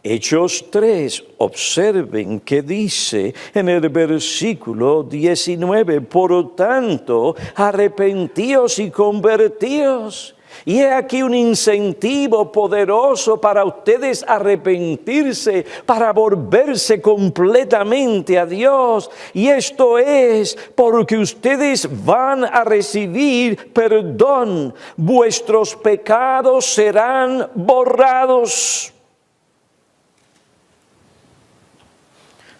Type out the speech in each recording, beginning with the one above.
Hechos 3, observen que dice en el versículo 19, por tanto, arrepentíos y convertíos. Y he aquí un incentivo poderoso para ustedes arrepentirse, para volverse completamente a Dios. Y esto es porque ustedes van a recibir perdón. Vuestros pecados serán borrados.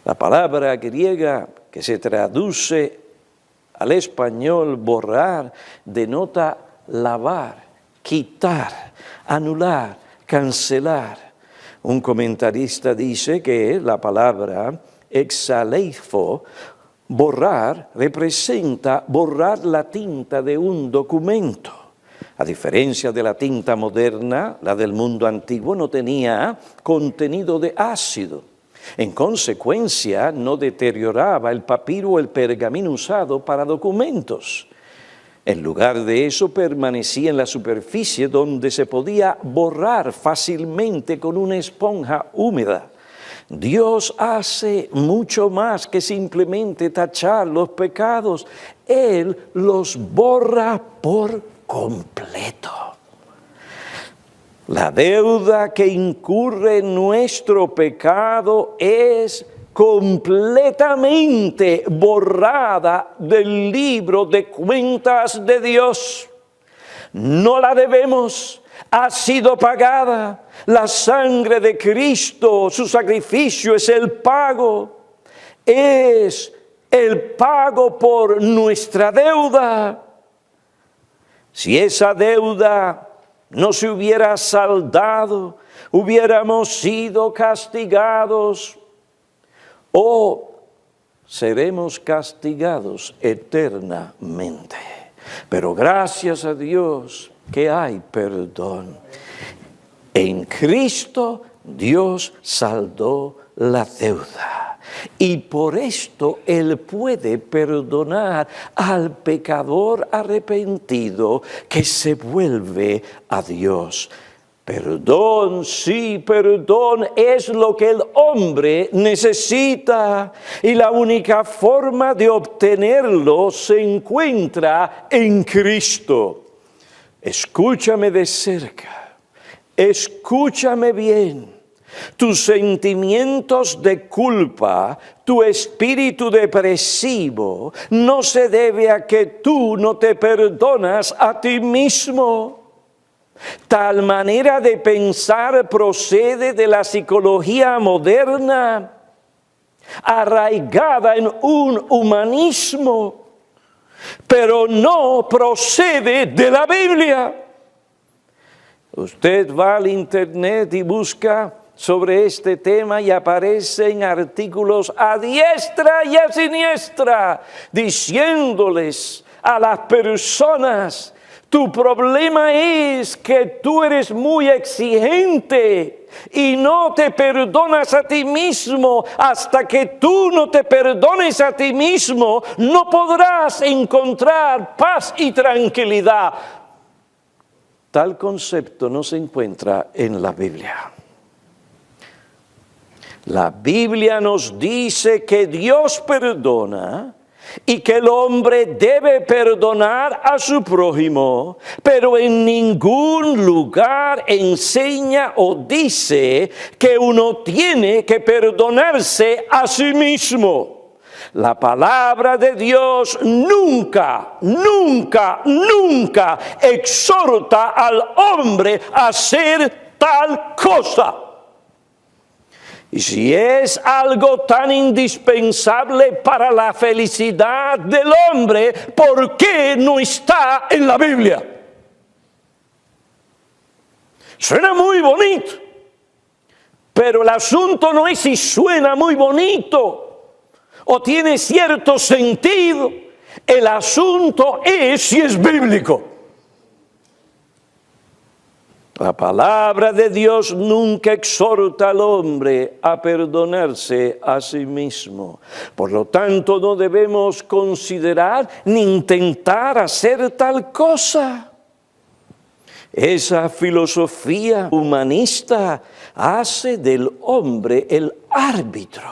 La palabra griega que se traduce al español borrar denota lavar, quitar, anular, cancelar. Un comentarista dice que la palabra exaleifo, borrar, representa borrar la tinta de un documento. A diferencia de la tinta moderna, la del mundo antiguo no tenía contenido de ácido. En consecuencia, no deterioraba el papiro o el pergamino usado para documentos. En lugar de eso, permanecía en la superficie donde se podía borrar fácilmente con una esponja húmeda. Dios hace mucho más que simplemente tachar los pecados. Él los borra por completo. La deuda que incurre en nuestro pecado es completamente borrada del libro de cuentas de Dios. No la debemos, ha sido pagada. La sangre de Cristo, su sacrificio es el pago. Es el pago por nuestra deuda. Si esa deuda no se hubiera saldado, hubiéramos sido castigados o seremos castigados eternamente. Pero gracias a Dios que hay perdón. En Cristo Dios saldó la deuda. Y por esto Él puede perdonar al pecador arrepentido que se vuelve a Dios. Perdón, sí, perdón es lo que el hombre necesita. Y la única forma de obtenerlo se encuentra en Cristo. Escúchame de cerca, escúchame bien. Tus sentimientos de culpa, tu espíritu depresivo, no se debe a que tú no te perdonas a ti mismo. Tal manera de pensar procede de la psicología moderna, arraigada en un humanismo, pero no procede de la Biblia. Usted va al internet y busca sobre este tema y aparecen artículos a diestra y a siniestra diciéndoles a las personas: tu problema es que tú eres muy exigente y no te perdonas a ti mismo. Hasta que tú no te perdones a ti mismo, no podrás encontrar paz y tranquilidad. Tal concepto no se encuentra en la Biblia. La Biblia nos dice que Dios perdona y que el hombre debe perdonar a su prójimo, pero en ningún lugar enseña o dice que uno tiene que perdonarse a sí mismo. La palabra de Dios nunca, nunca, nunca exhorta al hombre a hacer tal cosa. Y si es algo tan indispensable para la felicidad del hombre, ¿por qué no está en la Biblia? Suena muy bonito, pero el asunto no es si suena muy bonito o tiene cierto sentido. El asunto es si es bíblico. La palabra de Dios nunca exhorta al hombre a perdonarse a sí mismo. Por lo tanto, no debemos considerar ni intentar hacer tal cosa. Esa filosofía humanista hace del hombre el árbitro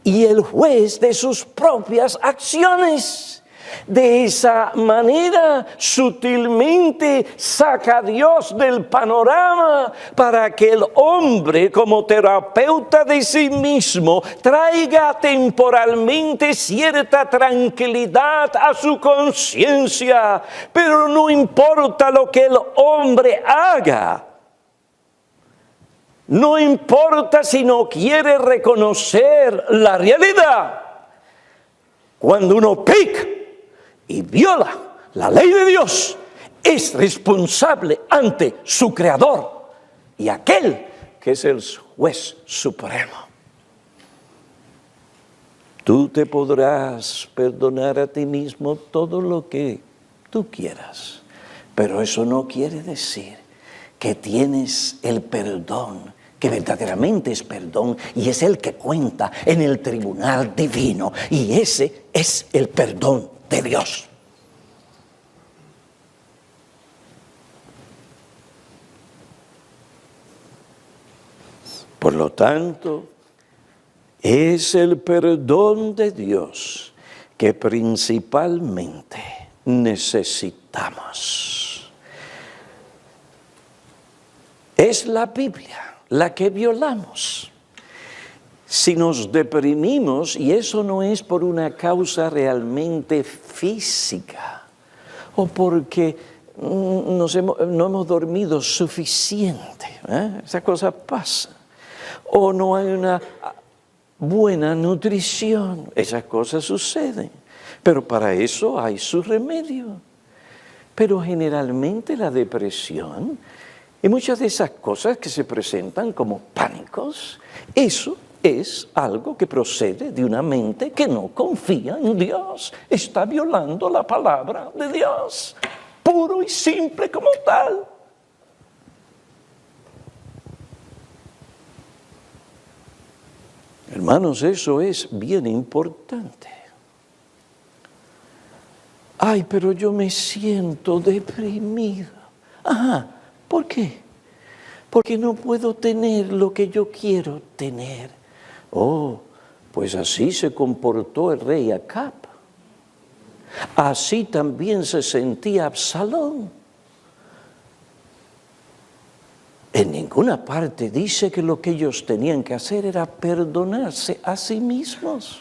y el juez de sus propias acciones. De esa manera, sutilmente saca a Dios del panorama para que el hombre, como terapeuta de sí mismo, traiga temporalmente cierta tranquilidad a su conciencia. Pero no importa lo que el hombre haga. No importa si no quiere reconocer la realidad. Cuando uno peca y viola la ley de Dios, es responsable ante su Creador y aquel que es el juez supremo. Tú te podrás perdonar a ti mismo todo lo que tú quieras, pero eso no quiere decir que tienes el perdón, que verdaderamente es perdón y es el que cuenta en el tribunal divino, y ese es el perdón de Dios. Por lo tanto, es el perdón de Dios que principalmente necesitamos. Es la Biblia la que violamos. Si nos deprimimos, y eso no es por una causa realmente física, o porque no hemos dormido suficiente, esa cosa pasa, o no hay una buena nutrición, esas cosas suceden, pero para eso hay su remedio. Pero generalmente la depresión y muchas de esas cosas que se presentan como pánicos, eso es algo que procede de una mente que no confía en Dios. Está violando la palabra de Dios, puro y simple como tal. Hermanos, eso es bien importante. Ay, pero yo me siento deprimido. Ajá, ¿por qué? Porque no puedo tener lo que yo quiero tener. Oh, pues así se comportó el rey Acab. Así también se sentía Absalón. En ninguna parte dice que lo que ellos tenían que hacer era perdonarse a sí mismos.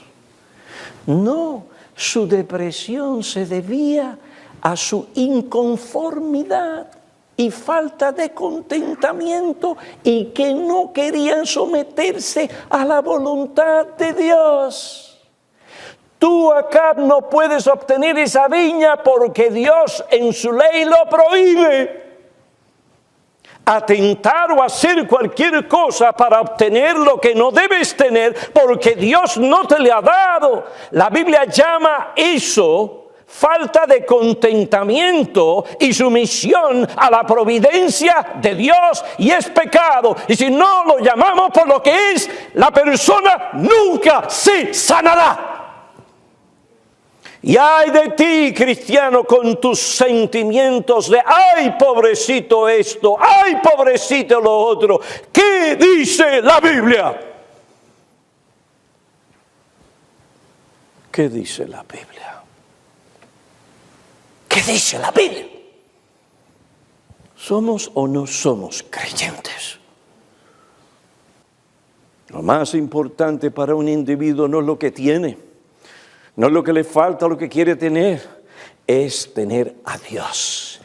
No, su depresión se debía a su inconformidad y falta de contentamiento, y que no querían someterse a la voluntad de Dios. Tú, Acab, no puedes obtener esa viña porque Dios en su ley lo prohíbe. Atentar o hacer cualquier cosa para obtener lo que no debes tener porque Dios no te le ha dado. La Biblia llama eso falta de contentamiento y sumisión a la providencia de Dios, y es pecado. Y si no lo llamamos por lo que es, la persona nunca se sanará. Y ay de ti, cristiano, con tus sentimientos de ay, pobrecito esto, ay, pobrecito lo otro. ¿Qué dice la Biblia? ¿Qué dice la Biblia? ¿Qué dice la Biblia? ¿Somos o no somos creyentes? Lo más importante para un individuo no es lo que tiene, no es lo que le falta, lo que quiere tener, es tener a Dios.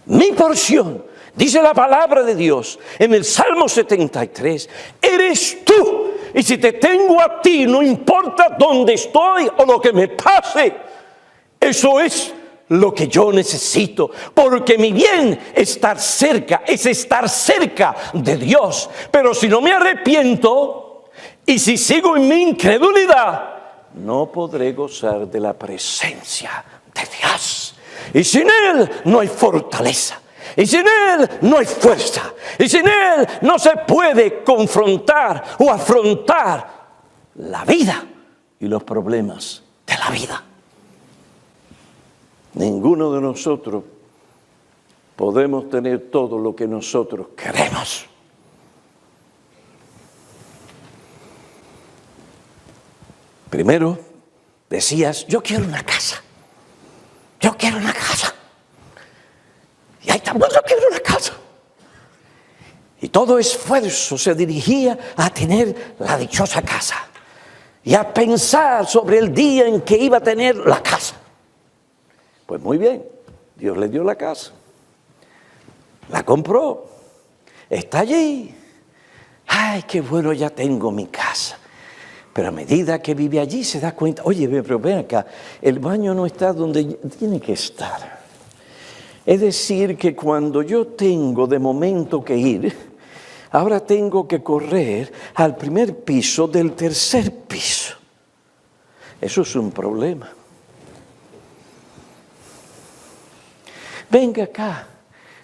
Mi porción, dice la palabra de Dios en el Salmo 73, eres tú. Y si te tengo a ti, no importa dónde estoy o lo que me pase, eso es lo que yo necesito, porque mi bien es estar cerca de Dios. Pero si no me arrepiento y si sigo en mi incredulidad, no podré gozar de la presencia de Dios. Y sin Él no hay fortaleza, y sin Él no hay fuerza, y sin Él no se puede confrontar o afrontar la vida y los problemas de la vida. Ninguno de nosotros podemos tener todo lo que nosotros queremos. Primero decías, yo quiero una casa. Yo quiero una casa. Y ahí también yo quiero una casa. Y todo esfuerzo se dirigía a tener la dichosa casa. Y a pensar sobre el día en que iba a tener la casa. Pues muy bien, Dios le dio la casa. La compró. Está allí. Ay, qué bueno, ya tengo mi casa. Pero a medida que vive allí se da cuenta, oye, pero ven acá, el baño no está donde tiene que estar. Es decir, que cuando yo tengo de momento que ir, ahora tengo que correr al primer piso del tercer piso. Eso es un problema. Venga acá,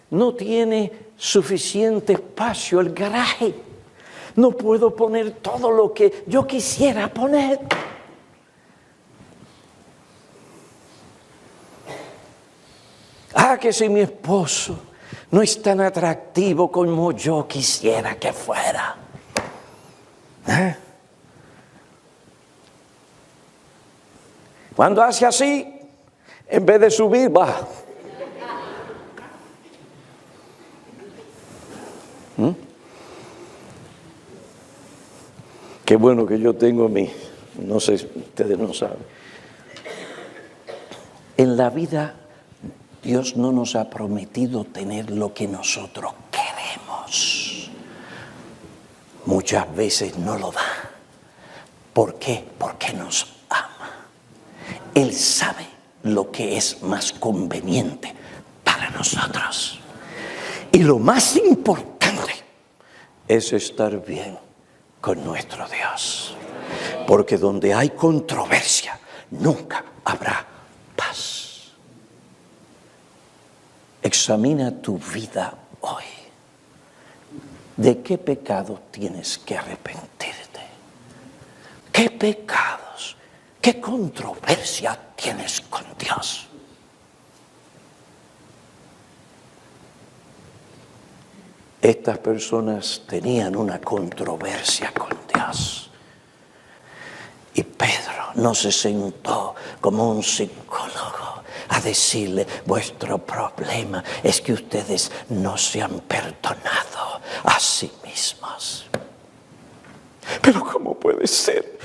no tiene suficiente espacio el garaje. No puedo poner todo lo que yo quisiera poner. Que si mi esposo no es tan atractivo como yo quisiera que fuera. Cuando hace así, en vez de subir, baja. Qué bueno que yo tengo no sé, ustedes no saben. En la vida, Dios no nos ha prometido tener lo que nosotros queremos. Muchas veces no lo da. ¿Por qué? Porque nos ama. Él sabe lo que es más conveniente para nosotros. Y lo más importante es estar bien con nuestro Dios. Porque donde hay controversia, nunca habrá paz. Examina tu vida hoy. ¿De qué pecados tienes que arrepentirte? ¿Qué pecados, qué controversia tienes con Dios? Estas personas tenían una controversia con Dios. Y Pedro no se sentó como un psicólogo a decirle, vuestro problema es que ustedes no se han perdonado a sí mismos. Pero ¿cómo puede ser?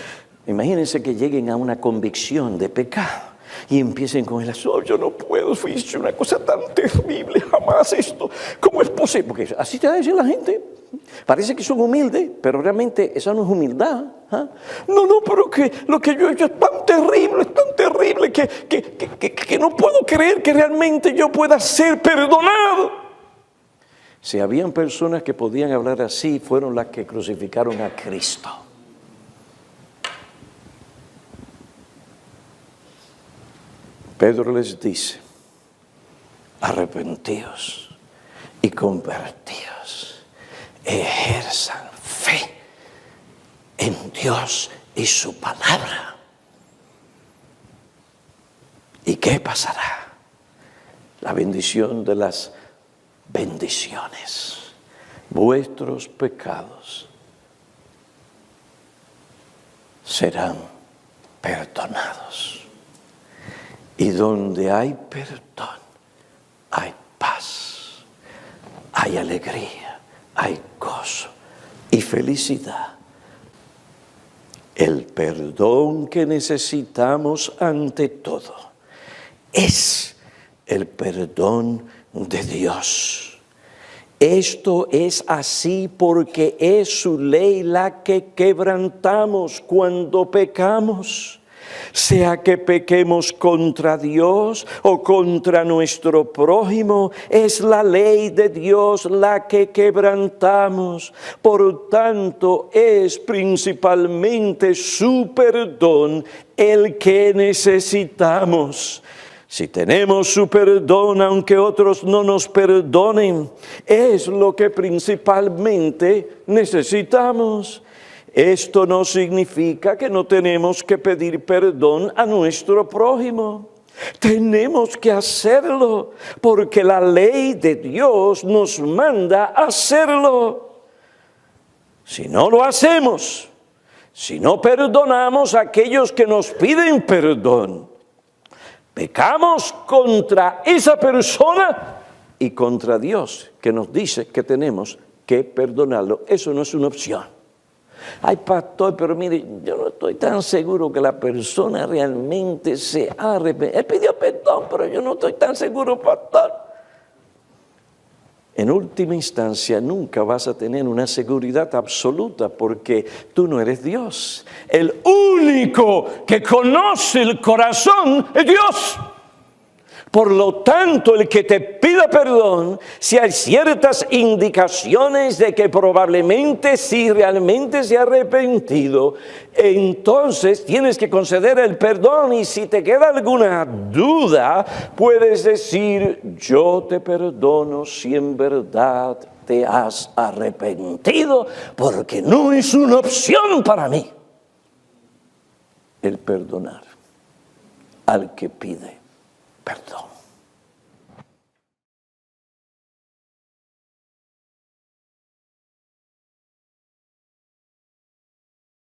Imagínense que lleguen a una convicción de pecado y empiecen con el asunto, yo no puedo, fui una cosa tan terrible, jamás esto, ¿cómo es posible? Porque así te va a decir la gente. Parece que son humildes, pero realmente esa no es humildad. No, pero que lo que yo he hecho es tan terrible que no puedo creer que realmente yo pueda ser perdonado. Si habían personas que podían hablar así, fueron las que crucificaron a Cristo. Pedro les dice, arrepentíos y convertíos, ejerzan fe en Dios y su palabra. ¿Y qué pasará? La bendición de las bendiciones. Vuestros pecados serán perdonados. Y donde hay perdón, hay paz, hay alegría, hay gozo y felicidad. El perdón que necesitamos ante todo es el perdón de Dios. Esto es así porque es su ley la que quebrantamos cuando pecamos. Sea que pequemos contra Dios o contra nuestro prójimo, es la ley de Dios la que quebrantamos. Por tanto, es principalmente su perdón el que necesitamos. Si tenemos su perdón, aunque otros no nos perdonen, es lo que principalmente necesitamos. Esto no significa que no tenemos que pedir perdón a nuestro prójimo. Tenemos que hacerlo porque la ley de Dios nos manda hacerlo. Si no lo hacemos, si no perdonamos a aquellos que nos piden perdón, pecamos contra esa persona y contra Dios que nos dice que tenemos que perdonarlo. Eso no es una opción. Ay, pastor, pero mire, yo no estoy tan seguro que la persona realmente se arrepiente. Él pidió perdón, pero yo no estoy tan seguro, pastor. En última instancia, nunca vas a tener una seguridad absoluta porque tú no eres Dios. El único que conoce el corazón es Dios. Por lo tanto, el que te pida perdón, si hay ciertas indicaciones de que probablemente si realmente se ha arrepentido, entonces tienes que conceder el perdón y si te queda alguna duda, puedes decir, yo te perdono si en verdad te has arrepentido, porque no es una opción para mí el perdonar al que pide perdón.